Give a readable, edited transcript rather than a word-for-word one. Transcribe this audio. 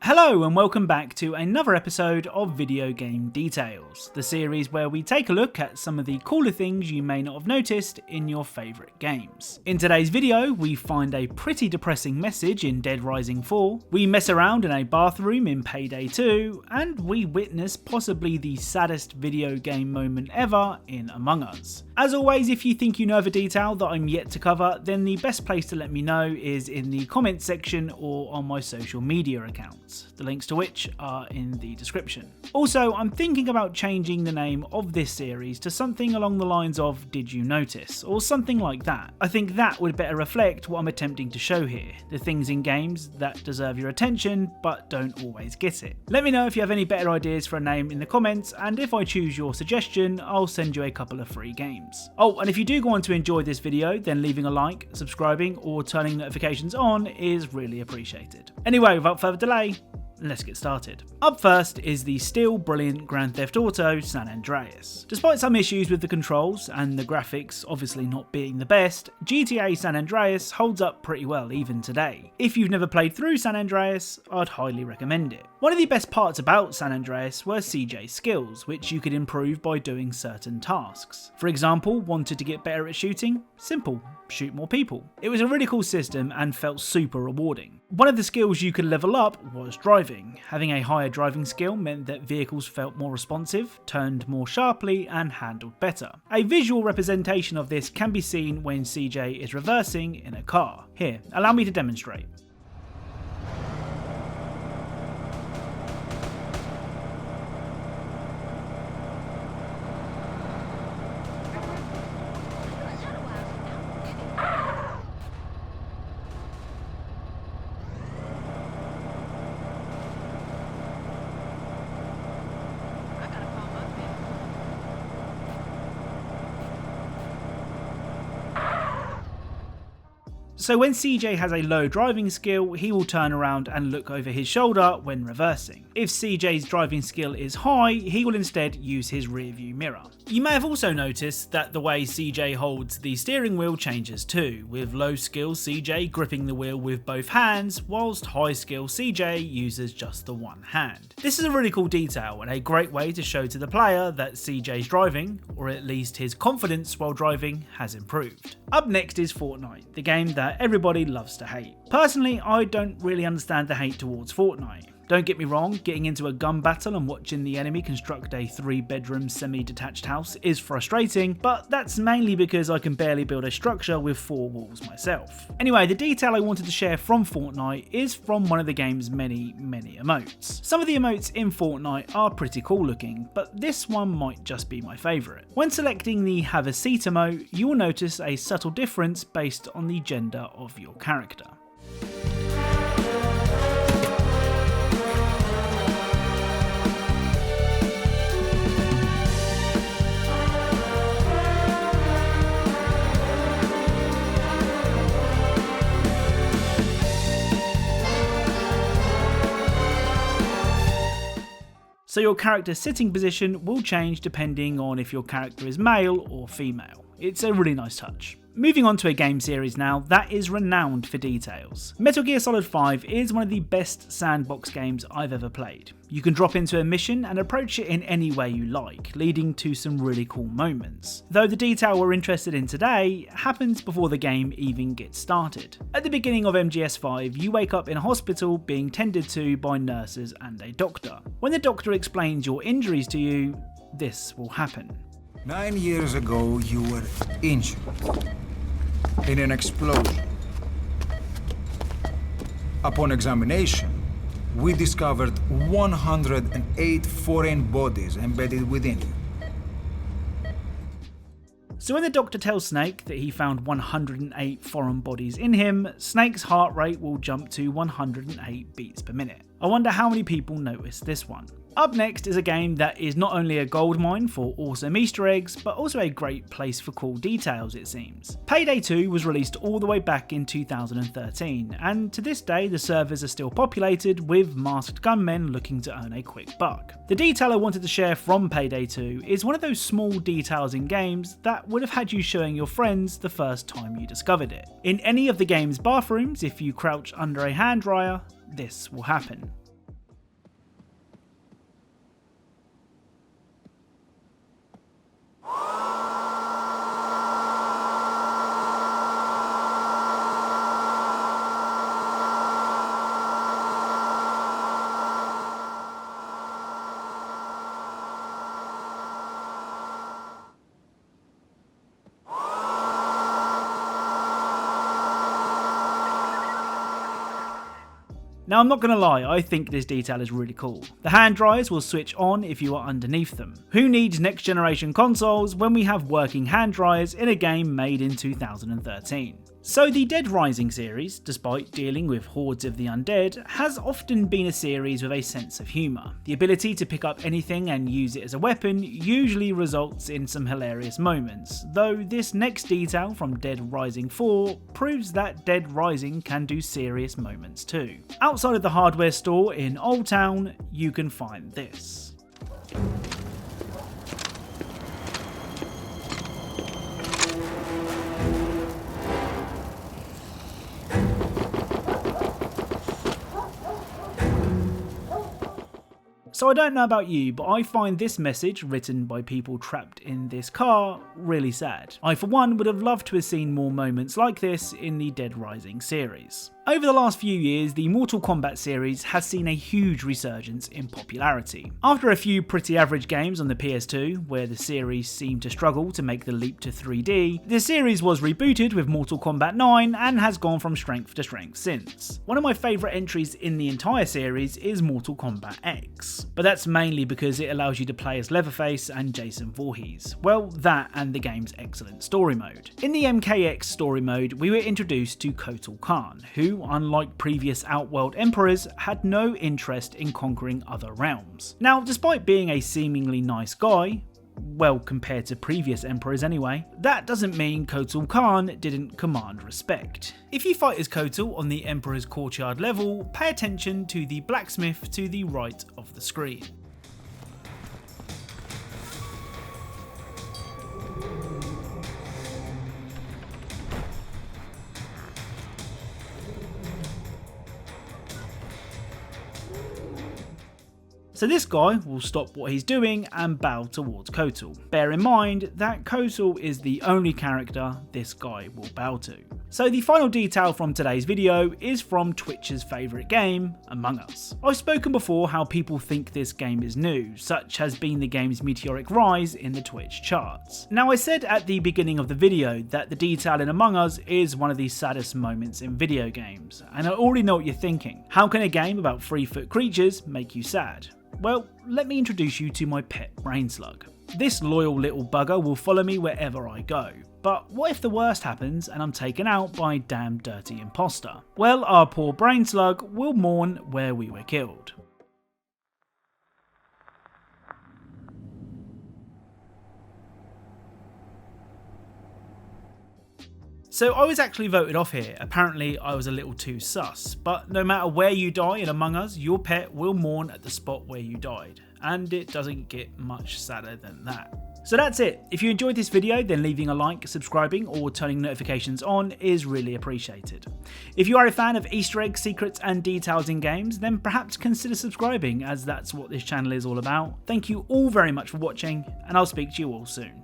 Hello and welcome back to another episode of Video Game Details, the series where we take a look at some of the cooler things you may not have noticed in your favourite games. In today's video, we find a pretty depressing message in Dead Rising 4, we mess around in a bathroom in Payday 2, and we witness possibly the saddest video game moment ever in Among Us. As always, if you think you know of a detail that I'm yet to cover, then the best place to let me know is in the comments section or on my social media accounts, the links to which are in the description. Also, I'm thinking about changing the name of this series to something along the lines of Did You Notice? Or something like that. I think that would better reflect what I'm attempting to show here, the things in games that deserve your attention but don't always get it. Let me know if you have any better ideas for a name in the comments, and if I choose your suggestion, I'll send you a couple of free games. Oh, and if you do go on to enjoy this video, then leaving a like, subscribing or turning notifications on is really appreciated. Anyway, without further delay, let's get started. Up first is the still brilliant Grand Theft Auto San Andreas. Despite some issues with the controls and the graphics obviously not being the best, GTA San Andreas holds up pretty well even today. If you've never played through San Andreas, I'd highly recommend it. One of the best parts about San Andreas were CJ's skills, which you could improve by doing certain tasks. For example, wanted to get better at shooting? Simple, shoot more people. It was a really cool system and felt super rewarding. One of the skills you could level up was driving. Having a higher driving skill meant that vehicles felt more responsive, turned more sharply and handled better. A visual representation of this can be seen when CJ is reversing in a car. Here, allow me to demonstrate. So when CJ has a low driving skill, he will turn around and look over his shoulder when reversing. If CJ's driving skill is high, he will instead use his rear view mirror. You may have also noticed that the way CJ holds the steering wheel changes too, with low skill CJ gripping the wheel with both hands, whilst high skill CJ uses just the one hand. This is a really cool detail and a great way to show to the player that CJ's driving, or at least his confidence while driving, has improved. Up next is Fortnite, the game that everybody loves to hate. Personally, I don't really understand the hate towards Fortnite. Don't get me wrong, getting into a gun battle and watching the enemy construct a 3-bedroom semi-detached house is frustrating, but that's mainly because I can barely build a structure with 4 walls myself. Anyway, the detail I wanted to share from Fortnite is from one of the game's many emotes. Some of the emotes in Fortnite are pretty cool looking, but this one might just be my favourite. When selecting the Have a Seat emote, you will notice a subtle difference based on the gender of your character. So your character's sitting position will change depending on if your character is male or female. It's a really nice touch. Moving on to a game series now that is renowned for details. Metal Gear Solid 5 is one of the best sandbox games I've ever played. You can drop into a mission and approach it in any way you like, leading to some really cool moments. Though the detail we're interested in today happens before the game even gets started. At the beginning of MGS5, you wake up in a hospital being tended to by nurses and a doctor. When the doctor explains your injuries to you, this will happen. 9 years ago, you were injured in an explosion. Upon examination, we discovered 108 foreign bodies embedded within you. So when the doctor tells Snake that he found 108 foreign bodies in him, Snake's heart rate will jump to 108 beats per minute. I wonder how many people noticed this one. Up next is a game that is not only a goldmine for awesome Easter eggs, but also a great place for cool details, it seems. Payday 2 was released all the way back in 2013, and to this day the servers are still populated with masked gunmen looking to earn a quick buck. The detail I wanted to share from Payday 2 is one of those small details in games that would have had you showing your friends the first time you discovered it. In any of the game's bathrooms, if you crouch under a hand dryer, this will happen. Now I'm not going to lie, I think this detail is really cool. The hand dryers will switch on if you are underneath them. Who needs next generation consoles when we have working hand dryers in a game made in 2013? So the Dead Rising series, despite dealing with hordes of the undead, has often been a series with a sense of humour. The ability to pick up anything and use it as a weapon usually results in some hilarious moments, though this next detail from Dead Rising 4 proves that Dead Rising can do serious moments too. Outside of the hardware store in Old Town, you can find this. So I don't know about you, but I find this message, written by people trapped in this car, really sad. I for one would have loved to have seen more moments like this in the Dead Rising series. Over the last few years, the Mortal Kombat series has seen a huge resurgence in popularity. After a few pretty average games on the PS2, where the series seemed to struggle to make the leap to 3D, the series was rebooted with Mortal Kombat 9 and has gone from strength to strength since. One of my favourite entries in the entire series is Mortal Kombat X, but that's mainly because it allows you to play as Leatherface and Jason Voorhees. Well, that and the game's excellent story mode. In the MKX story mode, we were introduced to Kotal Khan, who, unlike previous Outworld emperors, had no interest in conquering other realms. Now, despite being a seemingly nice guy, well, compared to previous emperors anyway, that doesn't mean Kotal Khan didn't command respect. If you fight as Kotal on the Emperor's courtyard level, pay attention to the blacksmith to the right of the screen. So this guy will stop what he's doing and bow towards Kotal. Bear in mind that Kotal is the only character this guy will bow to. So the final detail from today's video is from Twitch's favourite game, Among Us. I've spoken before how people think this game is new, such has been the game's meteoric rise in the Twitch charts. Now I said at the beginning of the video that the detail in Among Us is one of the saddest moments in video games, and I already know what you're thinking. How can a game about 3-foot creatures make you sad? Well, let me introduce you to my pet brain slug. This loyal little bugger will follow me wherever I go. But what if the worst happens and I'm taken out by a damn dirty imposter? Well, our poor brain slug will mourn where we were killed. So I was actually voted off here. Apparently I was a little too sus, but no matter where you die in Among Us, your pet will mourn at the spot where you died, and it doesn't get much sadder than that. So that's it. If you enjoyed this video, then leaving a like, subscribing or turning notifications on is really appreciated. If you are a fan of Easter eggs, secrets and details in games, then perhaps consider subscribing, as that's what this channel is all about. Thank you all very much for watching, and I'll speak to you all soon.